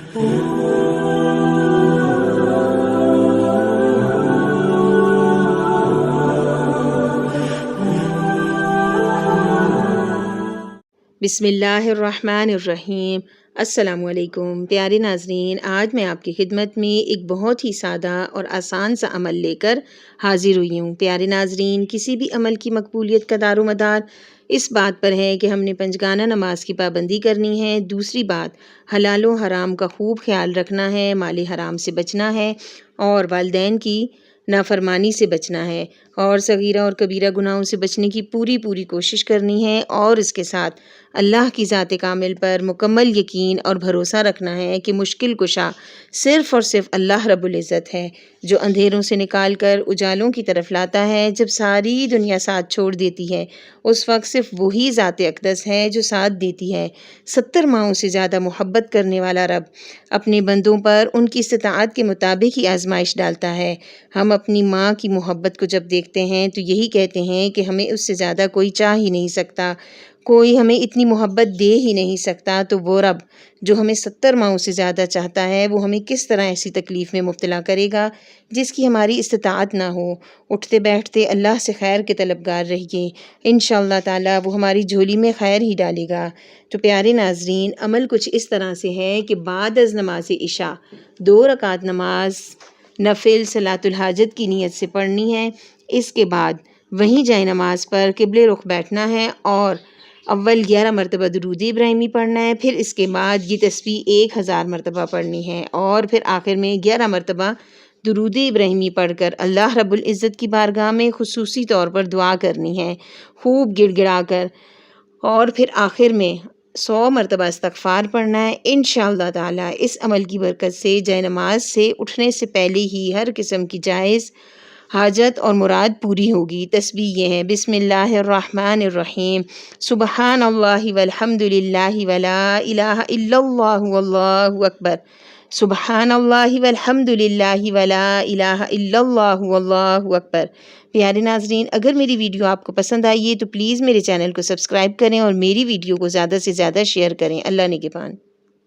بسم اللہ الرحمن الرحیم۔ السلام علیکم پیارے ناظرین، آج میں آپ کی خدمت میں ایک بہت ہی سادہ اور آسان سا عمل لے کر حاضر ہوئی ہوں۔ پیارے ناظرین، کسی بھی عمل کی مقبولیت کا دار و مدار اس بات پر ہے کہ ہم نے پنجگانہ نماز کی پابندی کرنی ہے۔ دوسری بات، حلال و حرام کا خوب خیال رکھنا ہے، مال حرام سے بچنا ہے اور والدین کی نافرمانی سے بچنا ہے اور صغیرہ اور کبیرہ گناہوں سے بچنے کی پوری کوشش کرنی ہے، اور اس کے ساتھ اللہ کی ذات کامل پر مکمل یقین اور بھروسہ رکھنا ہے کہ مشکل کشا صرف اور صرف اللہ رب العزت ہے، جو اندھیروں سے نکال کر اجالوں کی طرف لاتا ہے۔ جب ساری دنیا ساتھ چھوڑ دیتی ہے اس وقت صرف وہی ذات اقدس ہے جو ساتھ دیتی ہے۔ 70 ماؤں سے زیادہ محبت کرنے والا رب اپنے بندوں پر ان کی استطاعت کے مطابق ہی آزمائش ڈالتا ہے۔ ہم اپنی ماں کی محبت کو جب دیکھتے ہیں تو یہی کہتے ہیں کہ ہمیں اس سے زیادہ کوئی چاہ ہی نہیں سکتا، کوئی ہمیں اتنی محبت دے ہی نہیں سکتا۔ تو وہ رب جو ہمیں 70 ماؤں سے زیادہ چاہتا ہے، وہ ہمیں کس طرح ایسی تکلیف میں مبتلا کرے گا جس کی ہماری استطاعت نہ ہو۔ اٹھتے بیٹھتے اللہ سے خیر کے طلبگار رہیے، انشاءاللہ تعالی وہ ہماری جھولی میں خیر ہی ڈالے گا۔ تو پیارے ناظرین، عمل کچھ اس طرح سے ہے کہ بعد از نماز عشاء 2 رکعت نماز نفل صلاۃ الحاجت کی نیت سے پڑھنی ہے۔ اس کے بعد وہیں جائے نماز پر قبلے رخ بیٹھنا ہے اور اول 11 مرتبہ درود ابراہیمی پڑھنا ہے، پھر اس کے بعد یہ تسبیح 1000 مرتبہ پڑھنی ہے، اور پھر آخر میں 11 مرتبہ درود ابراہیمی پڑھ کر اللہ رب العزت کی بارگاہ میں خصوصی طور پر دعا کرنی ہے، خوب گڑ گڑا کر، اور پھر آخر میں 100 مرتبہ استغفار پڑھنا ہے۔ انشاءاللہ تعالی اس عمل کی برکت سے جائے نماز سے اٹھنے سے پہلے ہی ہر قسم کی جائز حاجت اور مراد پوری ہوگی۔ تسبیح یہ ہے: بسم اللہ الرحمن الرحیم، سبحان اللہ والحمد للہ ولا الہ الا اللہ واللہ اکبر، سبحان اللہ والحمد للہ ولا الہ الا اللہ واللہ اکبر۔ پیارے ناظرین، اگر میری ویڈیو آپ کو پسند آئی ہے تو پلیز میرے چینل کو سبسکرائب کریں اور میری ویڈیو کو زیادہ سے زیادہ شیئر کریں۔ اللہ نگہبان۔